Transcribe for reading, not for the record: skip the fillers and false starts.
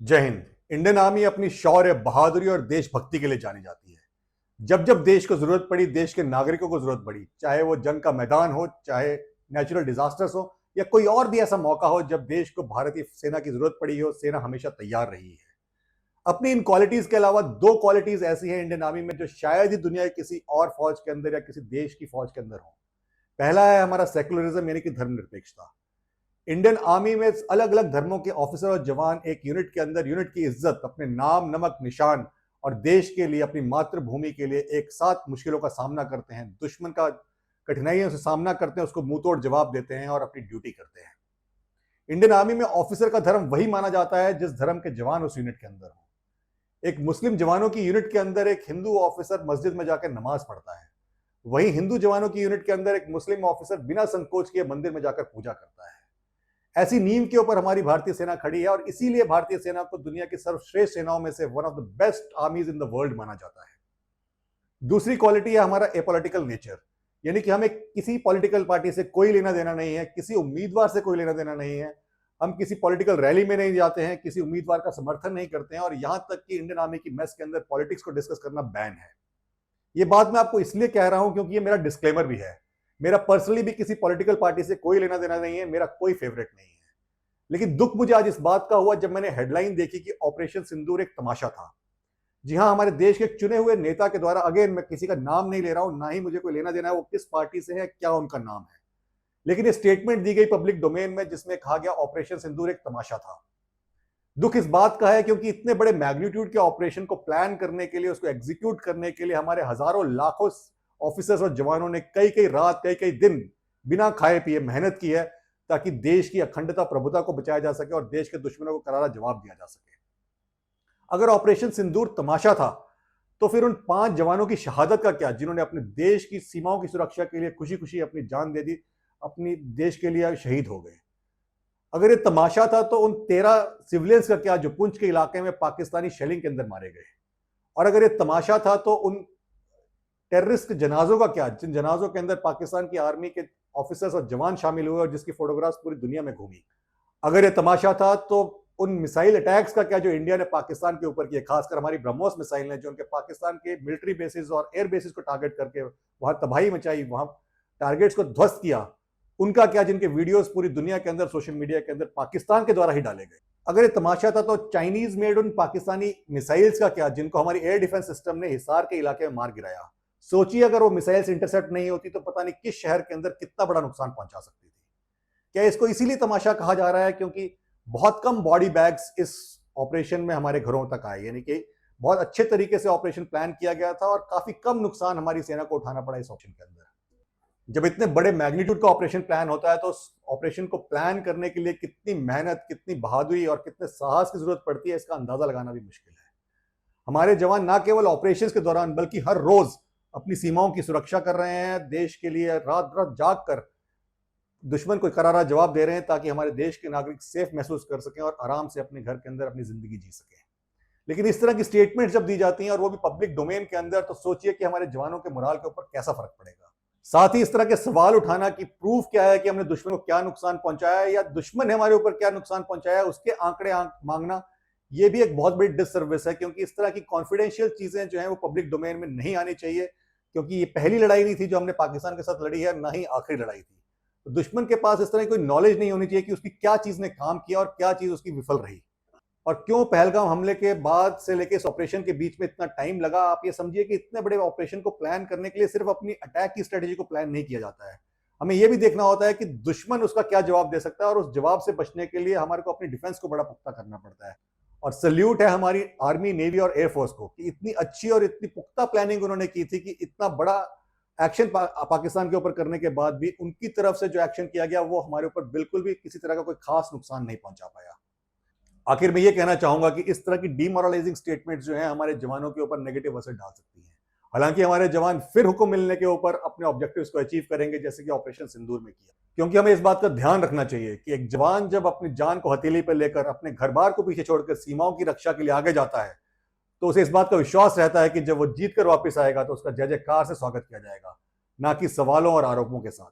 जय Hind. Indian army अपनी शौर्य, बहादुरी और देशभक्ति के लिए जानी जाती है। जब जब देश को जरूरत पड़ी, देश के नागरिकों को जरूरत पड़ी, चाहे वो जंग का मैदान हो, चाहे नेचुरल डिजास्टर्स हो, या कोई और भी ऐसा मौका हो जब देश को भारतीय सेना की जरूरत पड़ी हो, सेना हमेशा तैयार रही है। अपनी इन क्वालिटीज के अलावा दो क्वालिटीज ऐसी हैं इंडियन आर्मी में जो शायद ही दुनिया के किसी और फौज के अंदर या किसी देश की फौज के अंदर हो। पहला है हमारा सेकुलरिज्म, यानी कि धर्मनिरपेक्षता। इंडियन आर्मी में अलग अलग धर्मों के ऑफिसर और जवान एक यूनिट के अंदर यूनिट की इज्जत, अपने नाम, नमक, निशान और देश के लिए, अपनी मातृभूमि के लिए एक साथ मुश्किलों का सामना करते हैं, दुश्मन का कठिनाइयों से सामना करते हैं, उसको मुंह तोड़ जवाब देते हैं और अपनी ड्यूटी करते हैं। इंडियन आर्मी में ऑफिसर का धर्म वही माना जाता है जिस धर्म के जवान उस यूनिट के अंदर हो। एक मुस्लिम जवानों की यूनिट के अंदर एक हिंदू ऑफिसर मस्जिद में जाकर नमाज पढ़ता है, वही हिंदू जवानों की यूनिट के अंदर एक मुस्लिम ऑफिसर बिना संकोच किए मंदिर में जाकर पूजा करता है। ऐसी नींव के ऊपर हमारी भारतीय सेना खड़ी है और इसीलिए भारतीय सेना को दुनिया की सर्वश्रेष्ठ सेनाओं में से one of the best आर्मीज in the world माना जाता है। दूसरी क्वालिटी है हमारा एपॉलिटिकल नेचर, यानी कि हमें किसी पॉलिटिकल पार्टी से कोई लेना देना नहीं है, किसी उम्मीदवार से कोई लेना देना नहीं है। हम किसी पॉलिटिकल रैली में नहीं जाते हैं, किसी उम्मीदवार का समर्थन नहीं करते हैं और यहां तक कि इंडियन आर्मी की मेस के अंदर पॉलिटिक्स को डिस्कस करना बैन है। ये बात मैं आपको इसलिए कह रहा हूं क्योंकि ये मेरा डिस्क्लेमर भी है। मेरा पर्सनली भी किसी पॉलिटिकल पार्टी से कोई लेना देना नहीं है, मेरा कोई फेवरेट नहीं है। लेकिन दुख मुझे आज इस बात का हुआ जब मैंने हेडलाइन देखी कि ऑपरेशन सिंदूर एक तमाशा था। जी हां, हमारे देश के चुने हुए नेता के द्वारा, अगेन मैं किसी का नाम नहीं ले रहा हूं, ना ही मुझे कोई लेना देना है वो किस पार्टी से है, क्या उनका नाम है, लेकिन ये स्टेटमेंट दी गई पब्लिक डोमेन में जिसमें कहा गया ऑपरेशन सिंदूर एक तमाशा था। दुख इस बात का है क्योंकि इतने बड़े मैग्नीट्यूड के ऑपरेशन को प्लान करने के लिए, उसको एग्जीक्यूट करने के लिए हमारे हजारों लाखों ऑफिसर्स और जवानों ने कई कई रात, कई कई दिन बिना खाए पिए मेहनत की है ताकि देश की अखंडता, प्रभुता को बचाया जा सके और देश के दुश्मनों को करारा जवाब दिया जा सके। अगर ऑपरेशन सिंदूर तमाशा था तो फिर उन 5 जवानों की शहादत का क्या, जिन्होंने अपने देश की सीमाओं की सुरक्षा के लिए खुशी खुशी अपनी जान दे दी, अपनी देश के लिए शहीद हो गए। अगर ये तमाशा था तो उन 13 सिविलियंस का क्या जो पुंछ के इलाके में पाकिस्तानी शेलिंग के अंदर मारे गए। और अगर ये तमाशा था तो उन टेररिस्ट जनाजों का क्या, जिन जनाजों के अंदर पाकिस्तान की आर्मी के ऑफिसर्स और जवान शामिल हुए और जिसकी फोटोग्राफ्स पूरी दुनिया में घूमी। अगर ये तमाशा था तो उन मिसाइल अटैक्स का क्या जो इंडिया ने पाकिस्तान के ऊपर किए, खासकर हमारी ब्रह्मोस मिसाइल ने जो उनके पाकिस्तान के मिलिट्री बेसिस और एयर बेसिस को टारगेट करके वहां तबाही मचाई, वहां टारगेट्स को ध्वस्त किया, उनका क्या, जिनके वीडियोस पूरी दुनिया के अंदर, सोशल मीडिया के अंदर पाकिस्तान के द्वारा ही डाले गए। अगर ये तमाशा था तो चाइनीज मेड उन पाकिस्तानी मिसाइल्स का क्या, जिनको हमारी एयर डिफेंस सिस्टम ने हिसार के इलाके में मार गिराया। सोचिए अगर वो मिसाइल्स इंटरसेप्ट नहीं होती तो पता नहीं किस शहर के अंदर कितना बड़ा नुकसान पहुंचा सकती थी। क्या इसको इसीलिए तमाशा कहा जा रहा है क्योंकि बहुत कम बॉडी बैग्स इस ऑपरेशन में हमारे घरों तक आए, यानी कि बहुत अच्छे तरीके से ऑपरेशन प्लान किया गया था और काफी कम नुकसान हमारी सेना को उठाना पड़ा इस ऑपरेशन के अंदर। जब इतने बड़े मैग्नीट्यूड का ऑपरेशन प्लान होता है तो उस ऑपरेशन को प्लान करने के लिए कितनी मेहनत, कितनी बहादुरी और कितने साहस की जरूरत पड़ती है, इसका अंदाजा लगाना भी मुश्किल है। हमारे जवान न केवल ऑपरेशंस के दौरान बल्कि हर रोज अपनी सीमाओं की सुरक्षा कर रहे हैं, देश के लिए रात रात जाग कर दुश्मन को करारा जवाब दे रहे हैं ताकि हमारे देश के नागरिक सेफ महसूस कर सकें और आराम से अपने घर के अंदर अपनी जिंदगी जी सकें। लेकिन इस तरह की स्टेटमेंट जब दी जाती हैं और वो भी पब्लिक डोमेन के अंदर, तो सोचिए कि हमारे जवानों के मोराल के ऊपर कैसा फर्क पड़ेगा। साथ ही इस तरह के सवाल उठाना कि प्रूफ क्या है कि हमने दुश्मन को क्या नुकसान पहुंचाया है या दुश्मन ने हमारे ऊपर क्या नुकसान पहुंचाया है, उसके आंकड़े मांगना, ये भी एक बहुत बड़ी डिससर्विस है क्योंकि इस तरह की कॉन्फिडेंशियल चीजें जो है वो पब्लिक डोमेन में नहीं आनी चाहिए, क्योंकि ये पहली लड़ाई नहीं थी जो हमने पाकिस्तान के साथ लड़ी है, ना ही आखिरी लड़ाई थी। तो दुश्मन के पास इस तरह की कोई नॉलेज नहीं होनी चाहिए कि उसकी क्या चीज ने काम किया और क्या चीज उसकी विफल रही और क्यों पहलगाम हमले के बाद से लेकर इस ऑपरेशन के बीच में इतना टाइम लगा। आप ये समझिए कि इतने बड़े ऑपरेशन को प्लान करने के लिए सिर्फ अपनी अटैक की स्ट्रेटेजी को प्लान नहीं किया जाता है, हमें यह भी देखना होता है कि दुश्मन उसका क्या जवाब दे सकता है और उस जवाब से बचने के लिए हमारे को अपनी डिफेंस को बड़ा पुख्ता करना पड़ता है। और सल्यूट है हमारी आर्मी, नेवी और एयरफोर्स को कि इतनी अच्छी और इतनी पुख्ता प्लानिंग उन्होंने की थी कि इतना बड़ा एक्शन पाकिस्तान के ऊपर करने के बाद भी उनकी तरफ से जो एक्शन किया गया वो हमारे ऊपर बिल्कुल भी किसी तरह का कोई खास नुकसान नहीं पहुंचा पाया। आखिर में ये कहना चाहूंगा कि इस तरह की डीमोरलाइजिंग स्टेटमेंट्स जो है हमारे जवानों के ऊपर नेगेटिव असर डाल सकती हैं। हालांकि हमारे जवान फिर हुक्म मिलने के ऊपर अपने ऑब्जेक्टिव्स को अचीव करेंगे, जैसे कि ऑपरेशन सिंदूर में किया, क्योंकि हमें इस बात का ध्यान रखना चाहिए कि एक जवान जब अपनी जान को हथेली पर लेकर अपने घर बार को पीछे छोड़कर सीमाओं की रक्षा के लिए आगे जाता है तो उसे इस बात का विश्वास रहता है कि जब वो जीत कर वापस आएगा तो उसका जय जयकार से स्वागत किया जाएगा, ना कि सवालों और आरोपों के साथ।